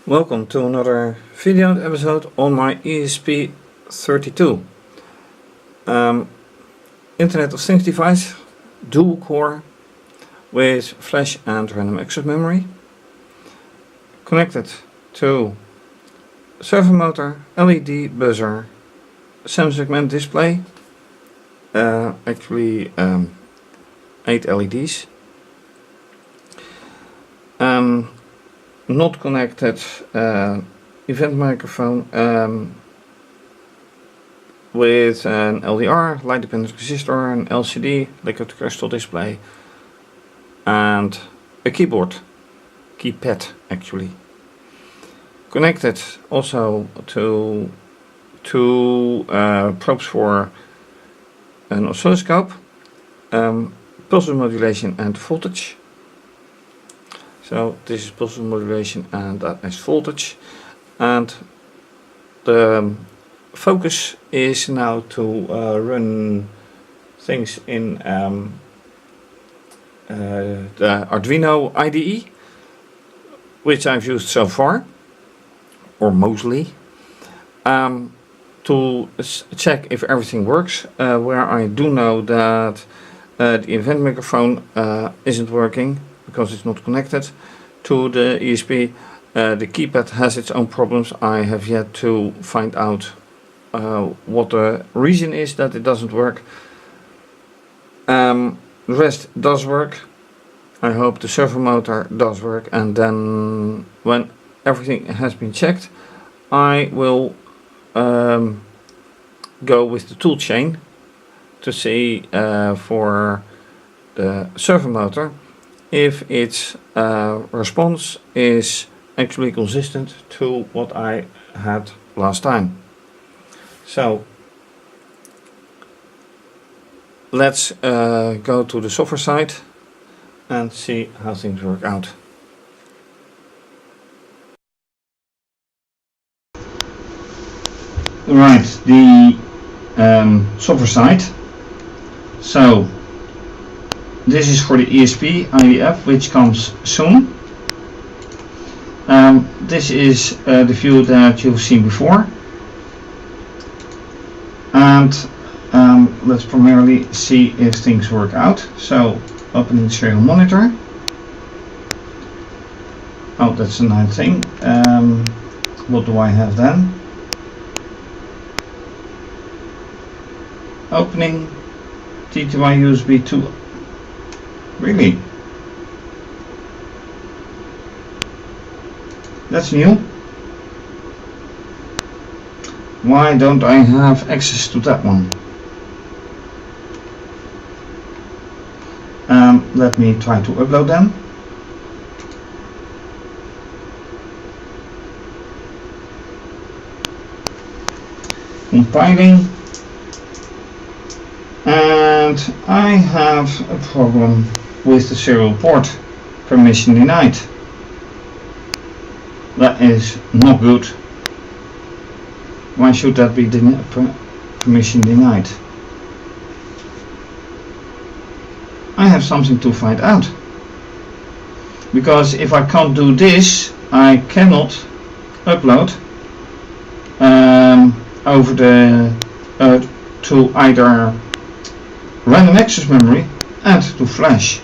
Welcome to another video episode on my ESP32 Internet of Things device, dual core with flash and random access memory, connected to servomotor, LED buzzer, semi-segment display, 8 LEDs. Not connected event microphone with an LDR, light dependent resistor, an LCD, liquid crystal display, and a keypad actually. Connected also to two probes for an oscilloscope, pulse modulation and voltage. So this is pulse modulation and that is voltage, and the focus is now to run things in the Arduino IDE, which I've used so far, or mostly, to check if everything works, where I do know that the event microphone isn't working because it's not connected to the ESP. The keypad has its own problems. I have yet to find out what the reason is that it doesn't work. The rest does work. I hope the servomotor does work, and then when everything has been checked, I will go with the tool chain to see for the servomotor if its response is actually consistent to what I had last time. So let's go to the software side and see how things work out. Right, the software side. So this is for the ESP IDF, which comes soon. This is the view that you've seen before, and let's primarily see if things work out. So opening the serial monitor. Oh, that's a nice thing. What do I have then? Opening TTY USB 2. Really? That's new. Why don't I have access to that one? Let me try to upload them. Compiling. And I have a problem with the serial port, permission denied. That is not good. Why should that be permission denied? I have something to find out, because if I can't do this, I cannot upload over the to either random access memory and to flash.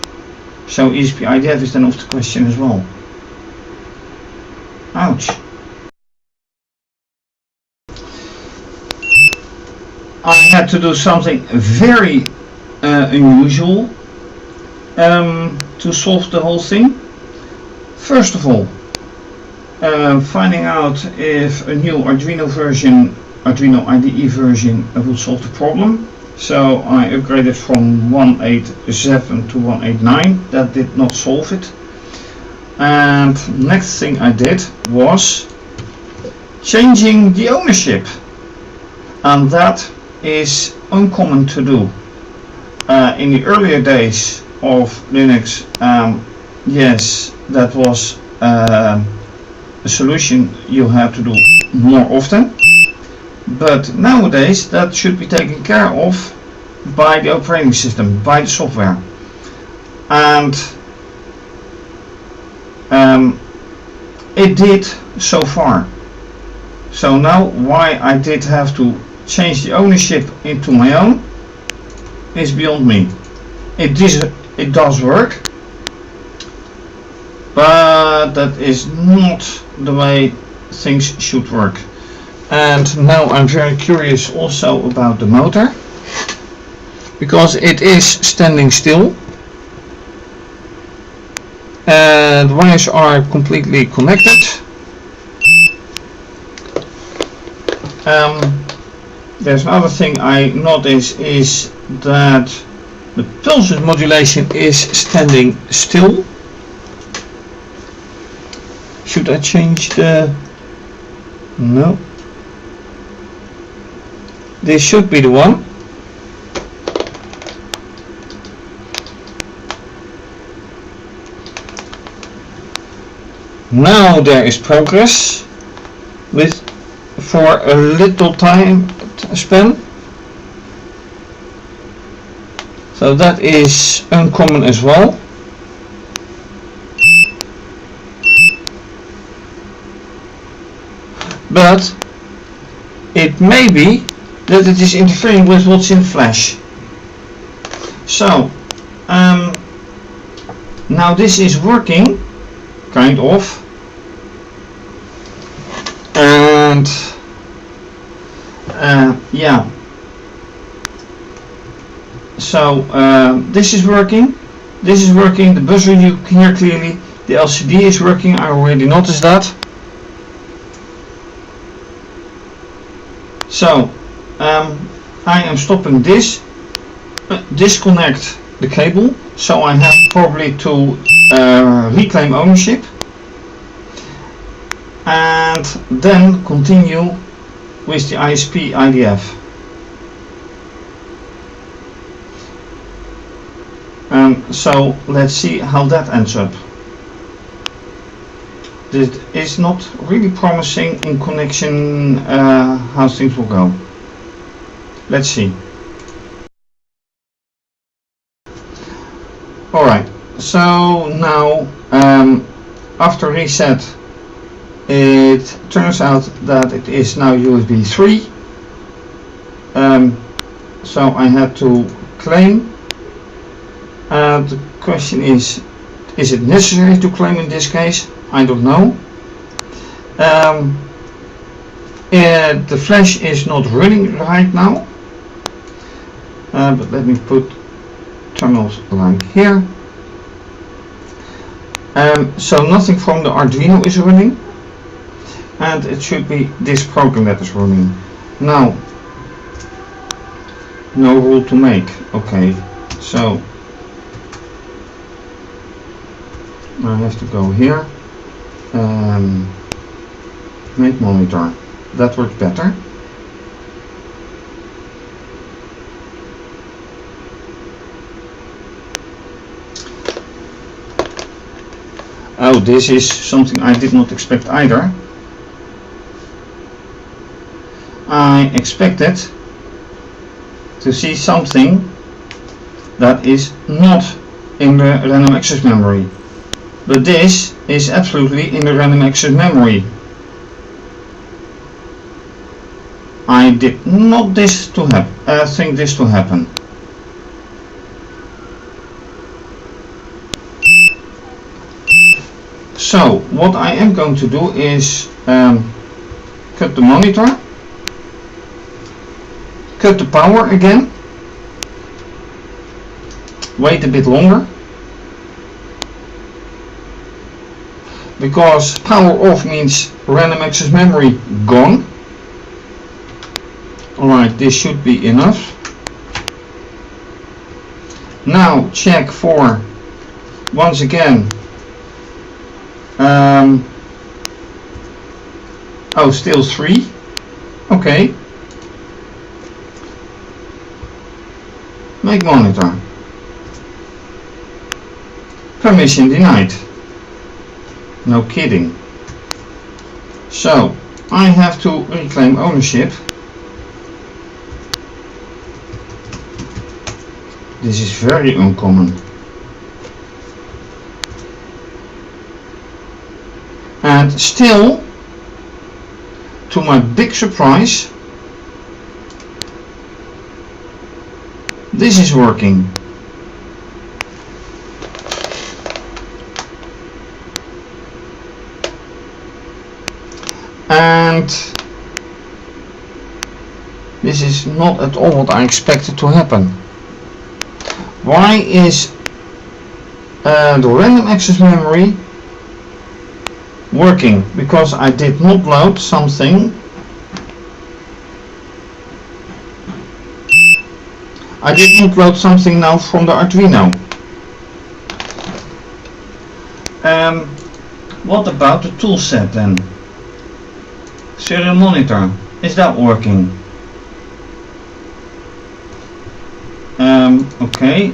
So ESP IDF is then off the question as well. Ouch. I had to do something very unusual to solve the whole thing. First of all, finding out if a new Arduino IDE version will solve the problem. So I upgraded from 1.8.7 to 1.8.9. That did not solve it. And next thing I did was changing the ownership, and that is uncommon to do. In the earlier days of Linux, yes, that was a solution you had to do more often. But nowadays that should be taken care of by the operating system, by the software. And it did so far. So now why I did have to change the ownership into my own is beyond me. It does work, but that is not the way things should work. And now I'm very curious also about the motor, because it is standing still and the wires are completely connected. There's another thing I notice is that the pulse modulation is standing still. Should I change the... No. This should be the one. Now there is progress for a little time span. So that is uncommon as well. But it may be that it is interfering with what's in flash. So now this is working, kind of, and yeah. So this is working. This is working. The buzzer you can hear clearly. The LCD is working. I already noticed that. So I am stopping this. Disconnect the cable. So I have probably to reclaim ownership, and then continue with the ESP IDF. So let's see how that ends up. This is not really promising in connection how things will go. Let's see. Alright, so now after reset it turns out that it is now USB 3. So I had to claim. The question is it necessary to claim in this case? I don't know. The flash is not running right now, but let me put terminals like here. So nothing from the Arduino is running, and it should be this program that is running. Now, no rule to make. Okay, so I have to go here, make monitor. That works better. Oh, this is something I did not expect either. I expected to see something that is not in the random access memory. But this is absolutely in the random access memory. I did not think this to happen. So what I am going to do is cut the monitor, cut the power again, wait a bit longer, because power off means random access memory gone. Alright, this should be enough. Now check for, once again, oh, still 3. Okay. Make monitor. Permission denied. No kidding. So I have to reclaim ownership. This is very uncommon. And still to my big surprise, this is working. And this is not at all what I expected to happen. Why is the random access memory working? Because I did not load something. I did not load something now from the Arduino. What about the toolset then? Serial monitor, is that working? Okay.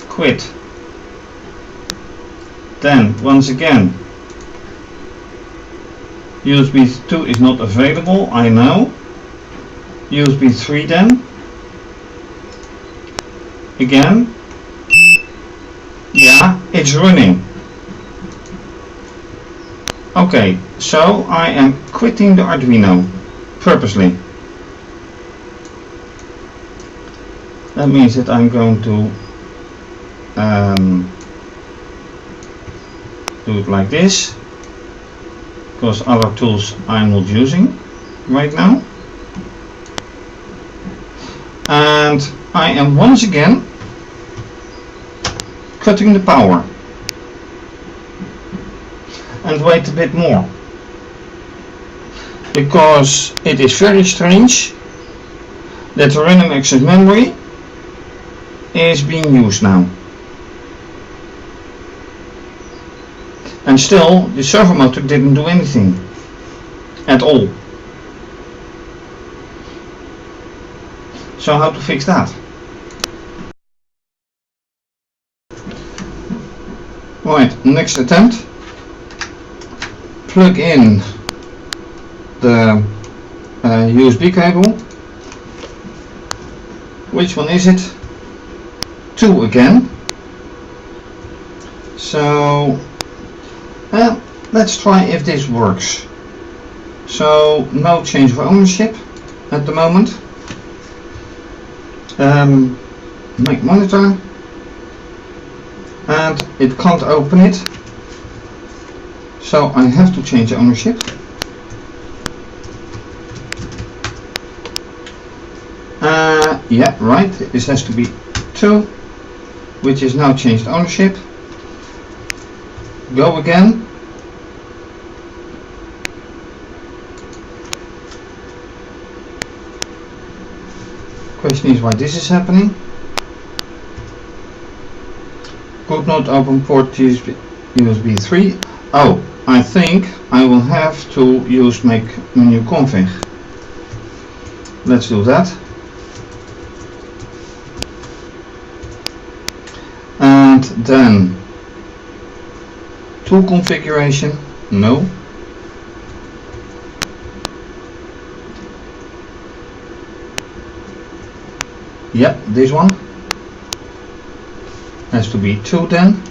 Quit. Then once again, USB 2 is not available, I know. USB 3 then. Again. Yeah, it's running. Okay, so I am quitting the Arduino purposely. That means that I'm going to do it like this, because other tools I'm not using right now. And I am once again cutting the power. And wait a bit more, because it is very strange that the random access memory is being used now. And still the servo motor didn't do anything at all. So how to fix that? Right, next attempt. Plug in the USB cable. Which one is it? 2 again. So let's try if this works. So no change of ownership at the moment. Make monitor, and it can't open it. So I have to change ownership. Yeah, right, this has to be 2, which is now changed ownership. Go again. Question is why this is happening. Could not open port USB 3. Oh, I think I will have to use make menu config. Let's do that. And then tool configuration, no. Yeah, this one has to be 2 then.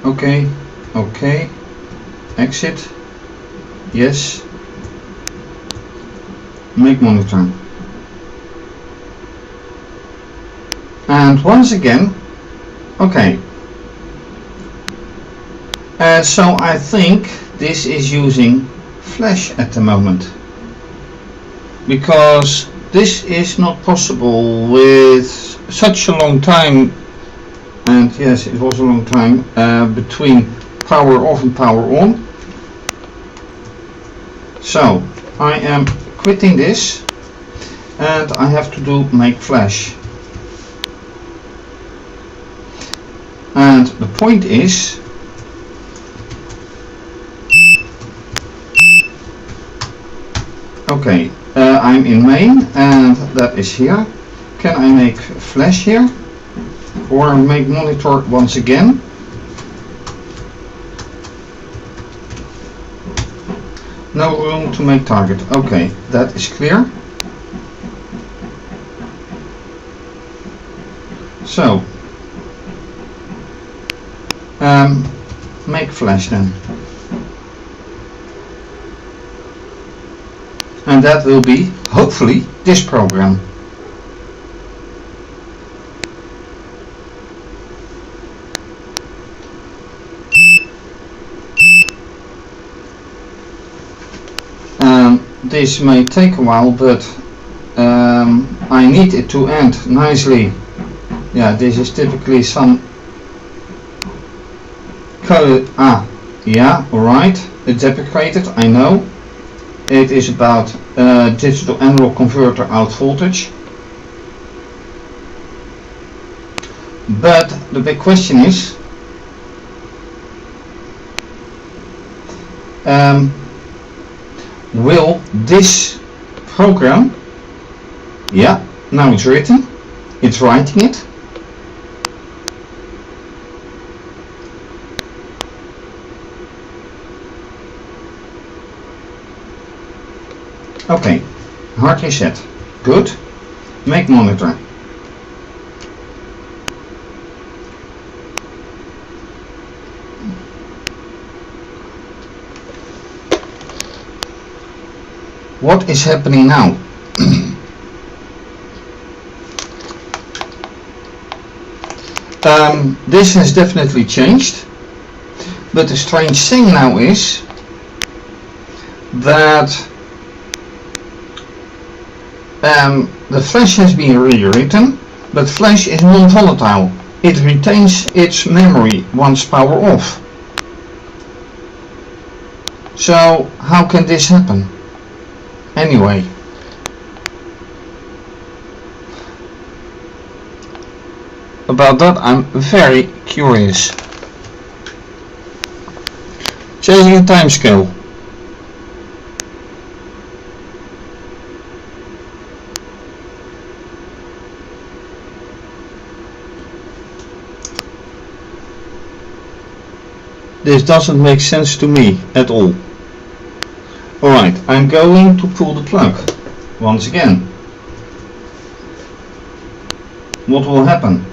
Okay, okay, exit, yes, make monitor. And once again, okay. So I think this is using flash at the moment, because this is not possible with such a long time, and yes, it was a long time between power off and power on. So I am quitting this, and I have to do make flash. And the point is, okay, I'm in main, and that is here. Can I make flash here, or make monitor once again? No room to make target. Okay, that is clear. So make flash then, and that will be hopefully this program. This may take a while, but I need it to end nicely. Yeah, this is typically some code. Yeah, alright, it's deprecated, I know. It is about digital analog converter out voltage. But the big question is, will this program, yeah, now it's written, it's writing it. Okay, hard reset, good, make monitor. What is happening now? This has definitely changed, but the strange thing now is that the flash has been rewritten, but flash is non-volatile. It retains its memory once power off. So how can this happen? Anyway, about that I'm very curious. Changing the time scale. This doesn't make sense to me at all. Alright, I'm going to pull the plug once again. What will happen?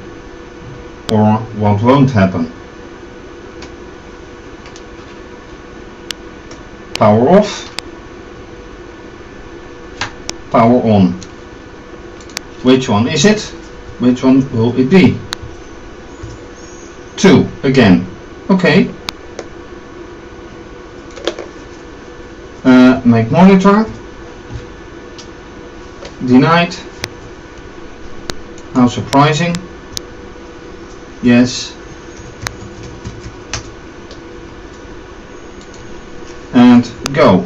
Or what won't happen? Power off, power on. Which one is it? Which one will it be? 2 again. Okay. Make monitor. Denied. How surprising. Yes. And go.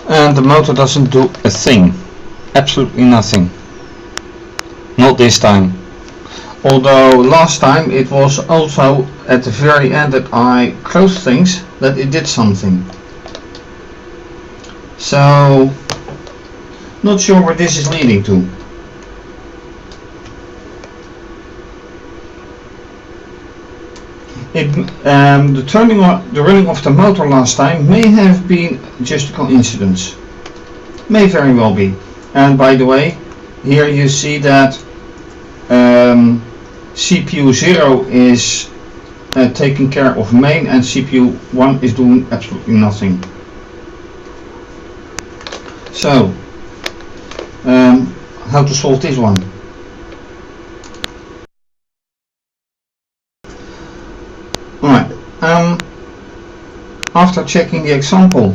And the motor doesn't do a thing. Absolutely nothing. Not this time. Although last time it was also at the very end that I closed things that it did something. So not sure where this is leading to. The running of the motor last time may have been just a coincidence. May very well be. And by the way, here you see that CPU 0 is taking care of main and CPU 1 is doing absolutely nothing. So, how to solve this one? Alright, after checking the example,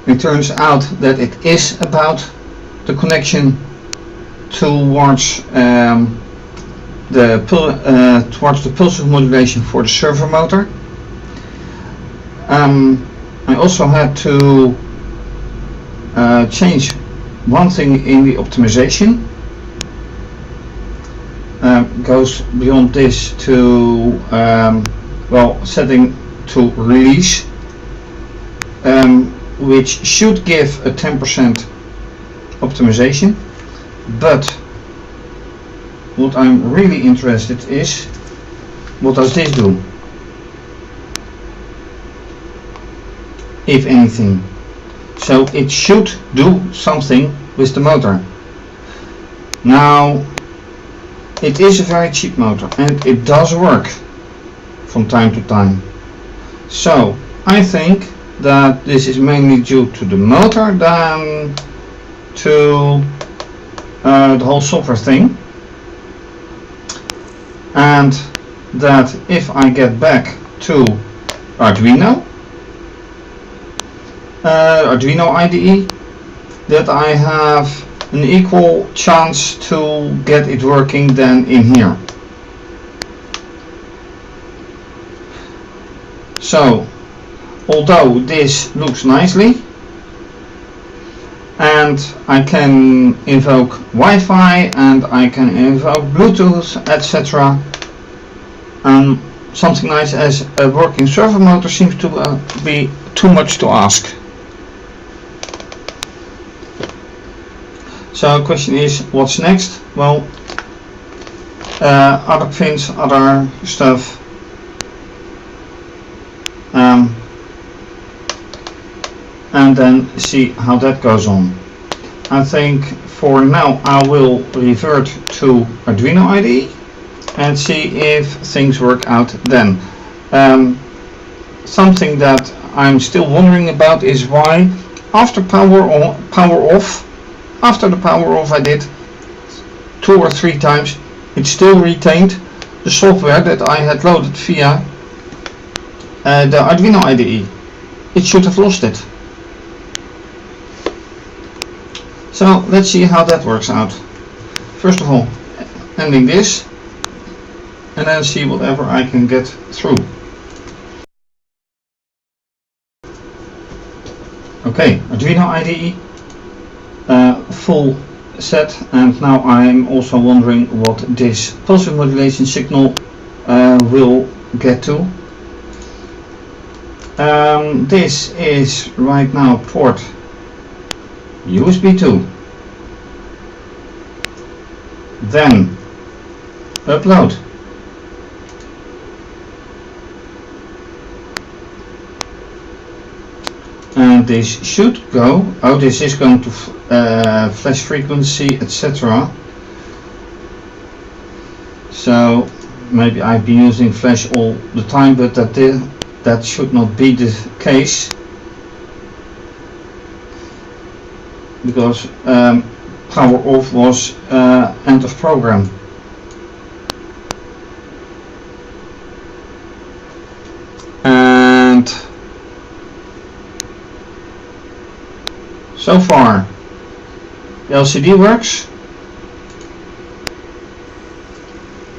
it turns out that it is about the connection towards the pulse modulation for the servo motor. I also had to change one thing in the optimization. Goes beyond this to setting to release, which should give a 10% optimization, but what I'm really interested is, what does this do? if anything. So it should do something with the motor. Now, it is a very cheap motor and it does work from time to time. So I think that this is mainly due to the motor than to the whole software thing, and that if I get back to Arduino IDE, that I have an equal chance to get it working than in here. So although this looks nicely and I can invoke Wi-Fi and I can invoke Bluetooth, etc., something nice as a working servo motor seems to be too much to ask. So the question is, what's next? Well, other pins, other stuff, and then see how that goes on. I think for now I will revert to Arduino IDE and see if things work out then. Something that I'm still wondering about is why after power off, after the power off I did 2 or 3 times, it still retained the software that I had loaded via the Arduino IDE. It should have lost it. So let's see how that works out. First of all, ending this and then see whatever I can get through. Okay, Arduino IDE full set, and now I'm also wondering what this pulse width modulation signal will get to. This is right now port USB 2, then upload, and this should go, this is going to flash frequency, etc. So maybe I've been using flash all the time, but that should not be the case, because power off was end of program. And so far the LCD works,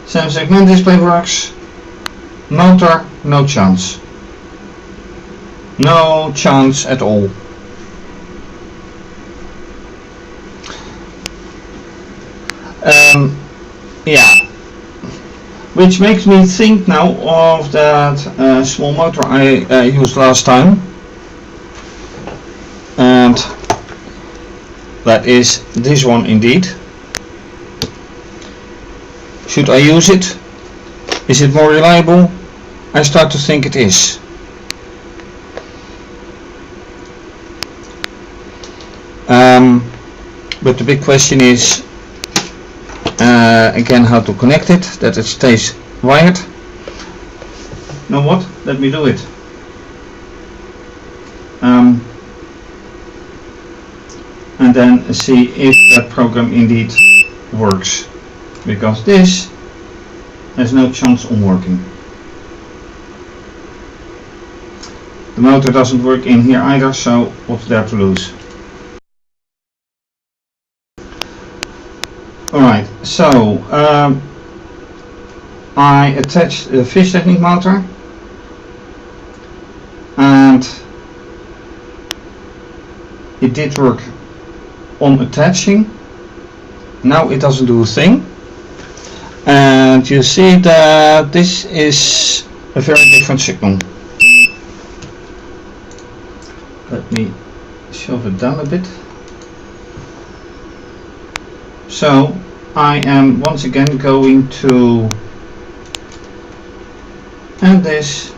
same segment display works, motor no chance. No chance at all. Yeah, which makes me think now of that small motor I used last time, and that is this one indeed. Should I use it? Is it more reliable? I start to think it is. But the big question is again how to connect it, that it stays wired. Now what? Let me do it. And then see if that program indeed works, because this has no chance on working. The motor doesn't work in here either, so what's there to lose? Alright, so I attached the fischertechnik motor, and it did work on attaching. Now it doesn't do a thing, and you see that this is a very different signal. Let me shove it down a bit. So I am once again going to end this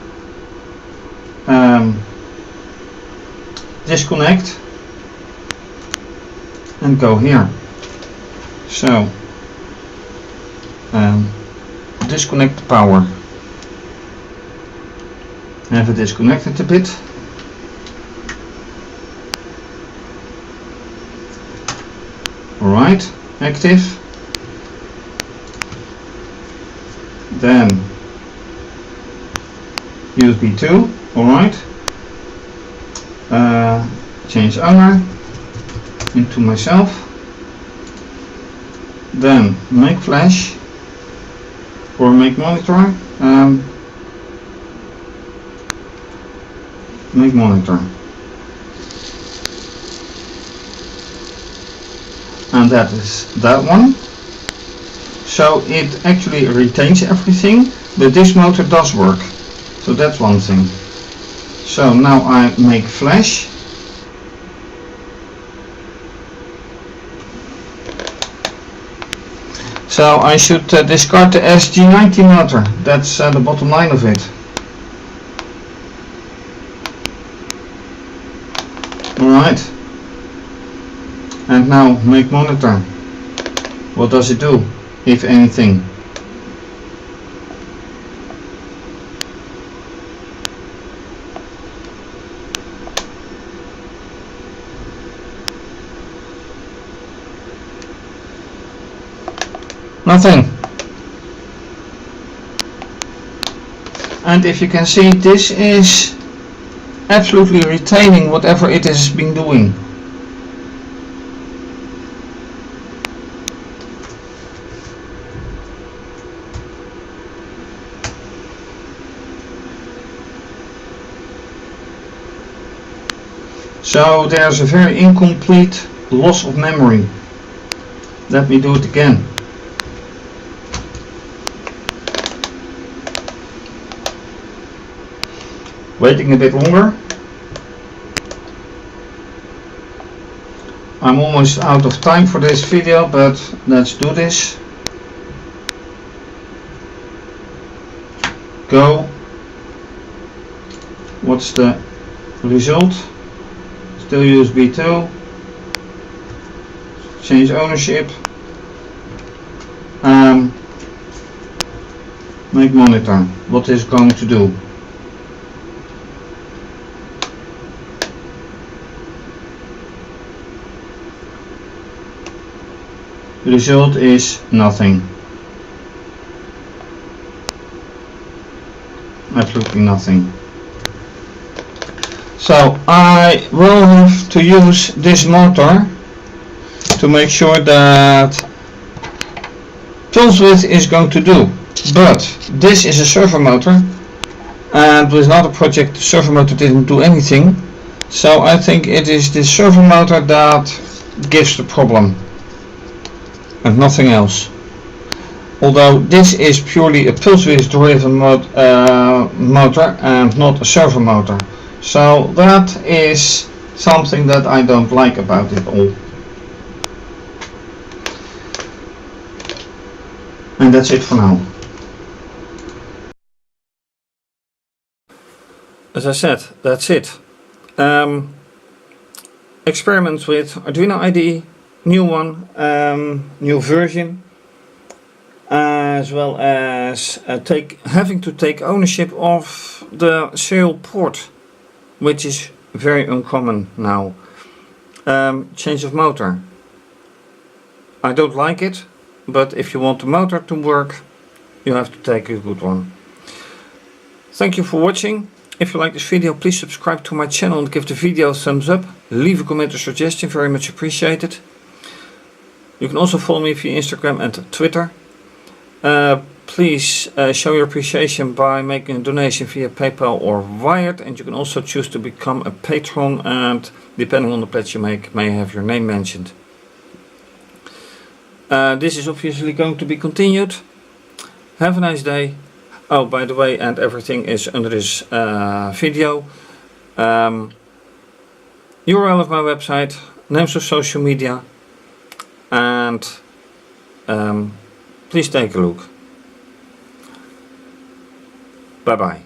disconnect and go here. So disconnect the power. Have it disconnected a bit. Alright, active. Then USB 2, alright. Change owner into myself. Then make flash or make monitor. Make monitor. And that is that one. So it actually retains everything, but this motor does work. So that's one thing. So now I make flash. So I should discard the SG90 motor. That's the bottom line of it. Alright. And now make monitor. What does it do, if anything? Nothing. And if you can see, this is absolutely retaining whatever it has been doing. So there's a very incomplete loss of memory. Let me do it again. Waiting a bit longer. I'm almost out of time for this video, but let's do this. Go. What's the result? Still USB 2. Change ownership. Make monitor. What is it going to do? The result is nothing. Absolutely nothing. So I will have to use this motor to make sure that pulse width is going to do. But this is a servo motor, and with another project the servo motor didn't do anything. So I think it is the servo motor that gives the problem and nothing else. Although this is purely a pulse width driven motor and not a servo motor. So that is something that I don't like about it all. And that's it for now. As I said, that's it. Experiment with Arduino IDE, new one, new version, as well as having to take ownership of the serial port, which is very uncommon now. Change of motor. I don't like it, but if you want the motor to work, you have to take a good one. Thank you for watching. If you like this video, please subscribe to my channel and give the video a thumbs up. Leave a comment or suggestion, very much appreciated. You can also follow me via Instagram and Twitter. Please show your appreciation by making a donation via PayPal or Wired, and you can also choose to become a patron, and depending on the pledge you make, may have your name mentioned. This is obviously going to be continued. Have a nice day. Oh, by the way, and everything is under this video. URL of my website, names of social media, and please take a look. Bye bye.